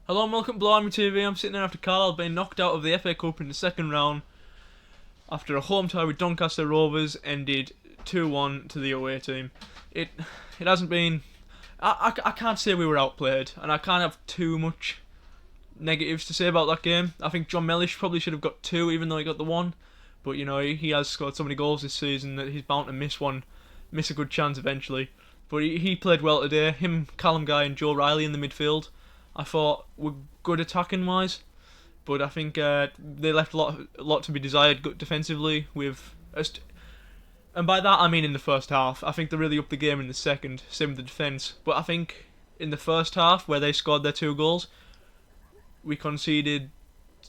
Hello and welcome to Blimey TV. I'm sitting there after Carlisle being knocked out of the FA Cup in the second round after a home tie with Doncaster Rovers ended 2-1 to the away team. It hasn't been... I can't say we were outplayed, and I can't have too much negatives to say about that game. I think John Mellish probably should have got two, even though he got the one. But, you know, he has scored so many goals this season that he's bound to miss a good chance eventually. But he played well today. Him, Callum Guy and Joe Riley in the midfield, I thought were good attacking wise, but I think they left a lot to be desired defensively. And by that I mean in the first half. I think they really upped the game in the second, same with the defence. But I think in the first half, where they scored their two goals, we conceded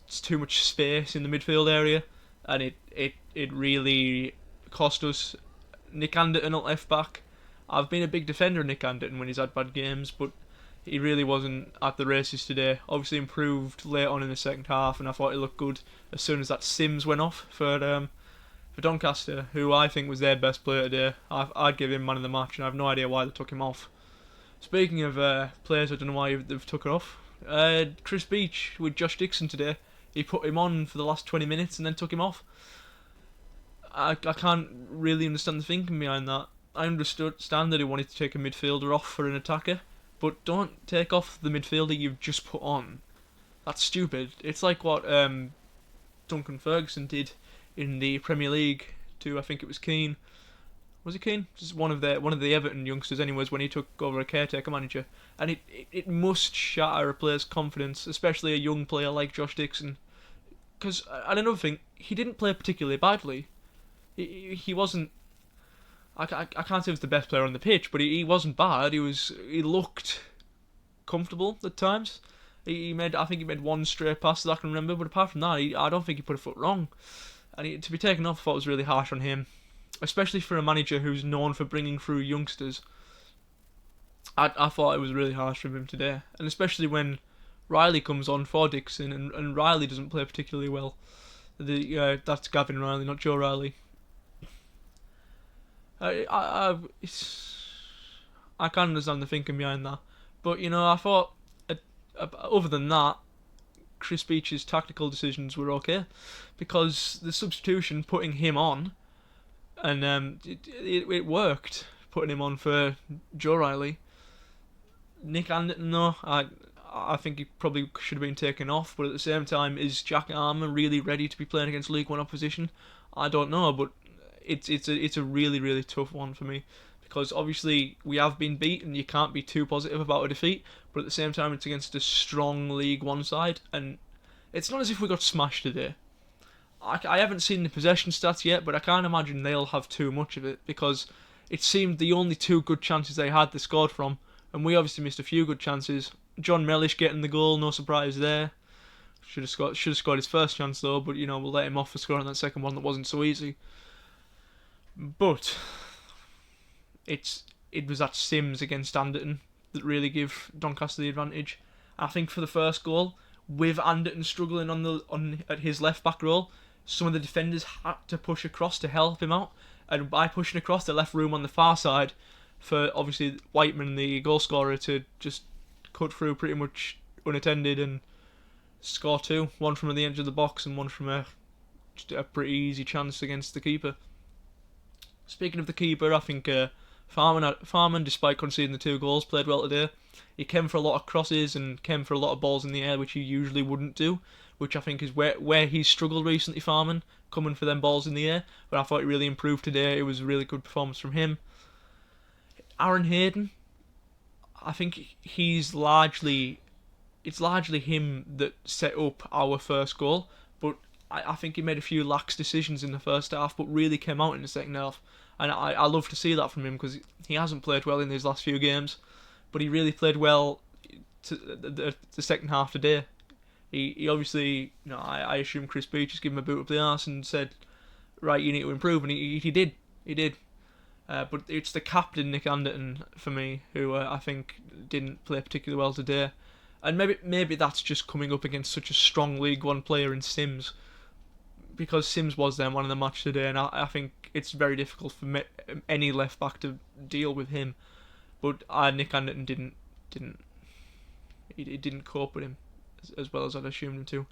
too much space in the midfield area, and it really cost us. Nick Anderton at left back. I've been a big defender of Nick Anderton when he's had bad games, but he really wasn't at the races today. Obviously improved late on in the second half, and I thought he looked good as soon as that Sims went off for Doncaster, who I think was their best player today. I'd give him man of the match, and I have no idea why they took him off. Speaking of players, I don't know why they've took it off. Chris Beach with Josh Dixon today. He put him on for the last 20 minutes and then took him off. I can't really understand the thinking behind that. I understand that he wanted to take a midfielder off for an attacker, but don't take off the midfielder you've just put on. That's stupid. It's like what Duncan Ferguson did in the Premier League to, I think it was Keane. Was it Keane? Just one of the Everton youngsters, anyways, when he took over a caretaker manager. And it must shatter a player's confidence, especially a young player like Josh Dixon. Because, and another thing, he didn't play particularly badly. He wasn't... I can't say he was the best player on the pitch, but he wasn't bad. He looked comfortable at times. I think he made one straight pass that I can remember, but apart from that, I don't think he put a foot wrong. And to be taken off, I thought was really harsh on him, especially for a manager who's known for bringing through youngsters. I thought it was really harsh from him today, and especially when Riley comes on for Dixon, and Riley doesn't play particularly well. That's Gavin Riley, not Joe Riley. I can't understand the thinking behind that, but you know, I thought other than that, Chris Beach's tactical decisions were okay, because the substitution, putting him on, and it worked, putting him on for Joe Riley. Nick Anderton, though, I think he probably should have been taken off, but at the same time, is Jack Armour really ready to be playing against League One opposition? I don't know, but it's a really, really tough one for me, because obviously we have been beaten. You can't be too positive about a defeat, but at the same time it's against a strong League One side, and it's not as if we got smashed today. I haven't seen the possession stats yet, but I can't imagine they'll have too much of it, because it seemed the only two good chances they had they scored from, and we obviously missed a few good chances. John Mellish getting the goal, no surprise there. Should have scored his first chance though, but you know, we'll let him off for scoring that second one that wasn't so easy. But it was that Sims against Anderton that really gave Doncaster the advantage. I think for the first goal, with Anderton struggling at his left back role, some of the defenders had to push across to help him out, and by pushing across, they left room on the far side for obviously Whiteman, the goal scorer, to just cut through pretty much unattended and score two. One from the edge of the box and one from just a pretty easy chance against the keeper. Speaking of the keeper, I think Farman, despite conceding the two goals, played well today. He came for a lot of crosses and came for a lot of balls in the air, which he usually wouldn't do, which I think is where he's struggled recently, Farman, coming for them balls in the air. But I thought he really improved today. It was a really good performance from him. Aaron Hayden, I think it's largely him that set up our first goal, but I think he made a few lax decisions in the first half, but really came out in the second half. And I love to see that from him, because he hasn't played well in these last few games, but he really played well to the second half today. He obviously, you know, I assume Chris Beach just gave him a boot up the arse and said, right, you need to improve, and he did. But it's the captain, Nick Anderton, for me, who I think didn't play particularly well today. And maybe that's just coming up against such a strong League One player in Sims, because Sims was there man of the match today, and I think it's very difficult for any left back to deal with him. But Nick Anderton didn't cope with him. as well as I'd assumed him to.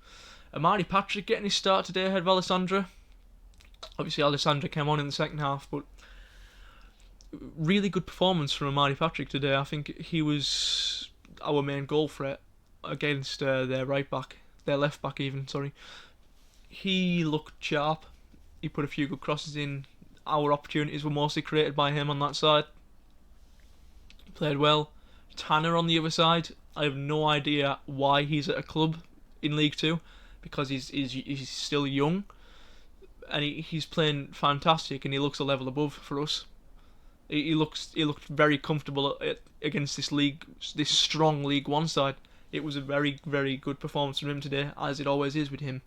Amari Patrick getting his start today ahead of Alessandra. Obviously, Alessandra came on in the second half, but really good performance from Amari Patrick today. I think he was our main goal threat against their right back, their left back even. Sorry, he looked sharp. He put a few good crosses in. Our opportunities were mostly created by him on that side. He played well. Tanner on the other side, I have no idea why he's at a club in League Two, because he's still young, and he's playing fantastic, and he looks a level above for us. He looked very comfortable against this strong League One side. It was a very, very good performance from him today, as it always is with him.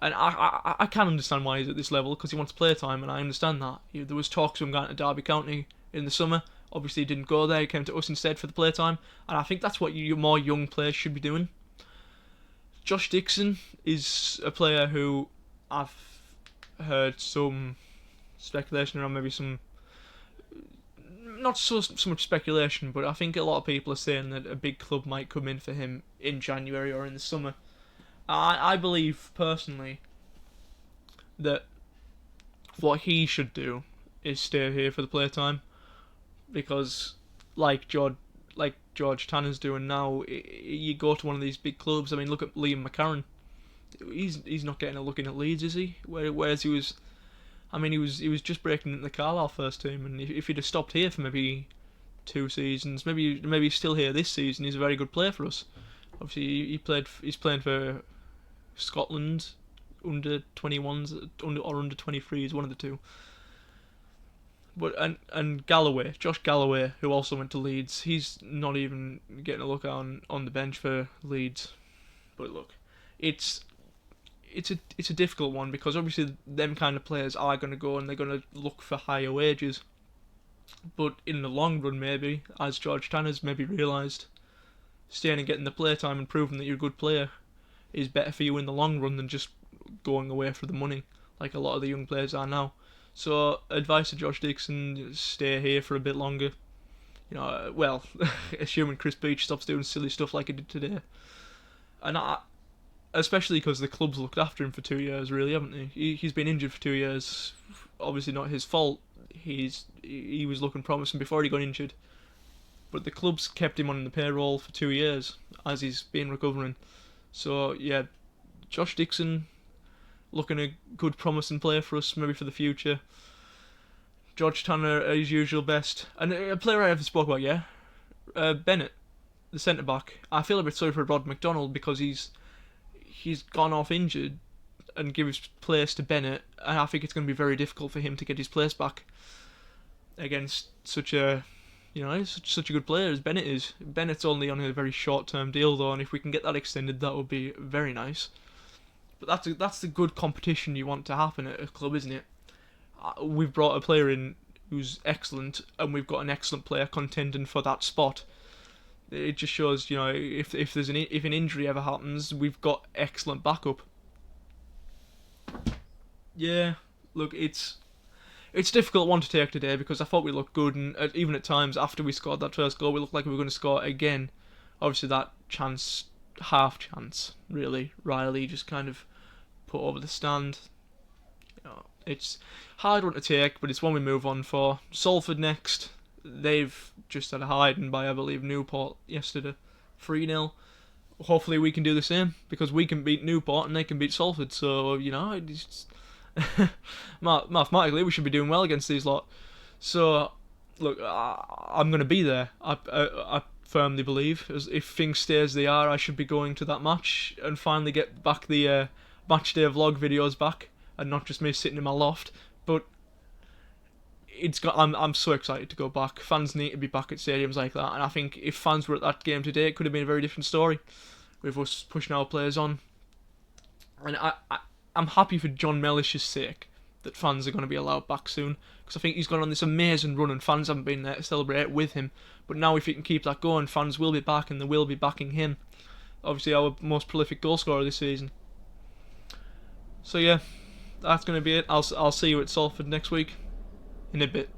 And I can understand why he's at this level, because he wants play time, and I understand that. There was talks of him going to Derby County in the summer. Obviously, he didn't go there. He came to us instead for the play time, and I think that's what your more young players should be doing. Josh Dixon is a player who I've heard some speculation around, maybe some, not so much speculation, but I think a lot of people are saying that a big club might come in for him in January or in the summer. I believe personally that what he should do is stay here for the playtime, because like George Tanner's doing now, you go to one of these big clubs. I mean, look at Liam McCarron. He's not getting a look in at Leeds, is he? Whereas he was, I mean, he was just breaking into the Carlisle first team, and if he'd have stopped here for maybe 2 seasons, maybe he's still here this season. He's a very good player for us. Obviously, he's playing for Scotland under 21s or under 23s, one of the two. But and Galloway, Josh Galloway, who also went to Leeds, he's not even getting a look on the bench for Leeds. But look, it's a difficult one, because obviously them kind of players are going to go and they're going to look for higher wages. But in the long run, maybe, as George Tanner's maybe realised, staying and getting the playtime and proving that you're a good player is better for you in the long run than just going away for the money, like a lot of the young players are now. So, advice to Josh Dixon: stay here for a bit longer. Well, assuming Chris Beach stops doing silly stuff like he did today. And especially because the club's looked after him for 2 years, really, haven't they? He's been injured for 2 years. Obviously not his fault. He was looking promising before he got injured. But the club's kept him on the payroll for 2 years as he's been recovering. So, yeah, Josh Dixon looking a good promising player for us, maybe for the future. George Tanner at his usual best. And a player I haven't spoke about yet, Bennett, the centre-back. I feel a bit sorry for Rod McDonald, because he's gone off injured and give his place to Bennett, and I think it's going to be very difficult for him to get his place back against such a good player as Bennett is. Bennett's only on a very short-term deal though, and if we can get that extended, that would be very nice. But that's the good competition you want to happen at a club, isn't it? We've brought a player in who's excellent, and we've got an excellent player contending for that spot. It just shows, if an injury ever happens, we've got excellent backup. Yeah, look, it's a difficult one to take today, because I thought we looked good, and even at times after we scored that first goal, we looked like we were going to score again. Obviously, that half chance, really, Riley just kind of put over the stand. It's a hard one to take, but it's one we move on for. Salford next. They've just had a hiding by, I believe, Newport yesterday, 3-0. Hopefully we can do the same, because we can beat Newport and they can beat Salford. So it's mathematically we should be doing well against these lot. So look, I'm going to be there. I firmly believe, if things stay as they are, I should be going to that match and finally get back the match day vlog videos back, and not just me sitting in my loft. But I'm so excited to go back. Fans need to be back at stadiums like that, and I think if fans were at that game today, it could have been a very different story with us pushing our players on. And I'm happy for John Mellish's sake that fans are going to be allowed back soon, because I think he's gone on this amazing run and fans haven't been there to celebrate with him. But now if he can keep that going, fans will be back and they will be backing him. Obviously our most prolific goal scorer this season. So yeah, that's going to be it. I'll see you at Salford next week in a bit.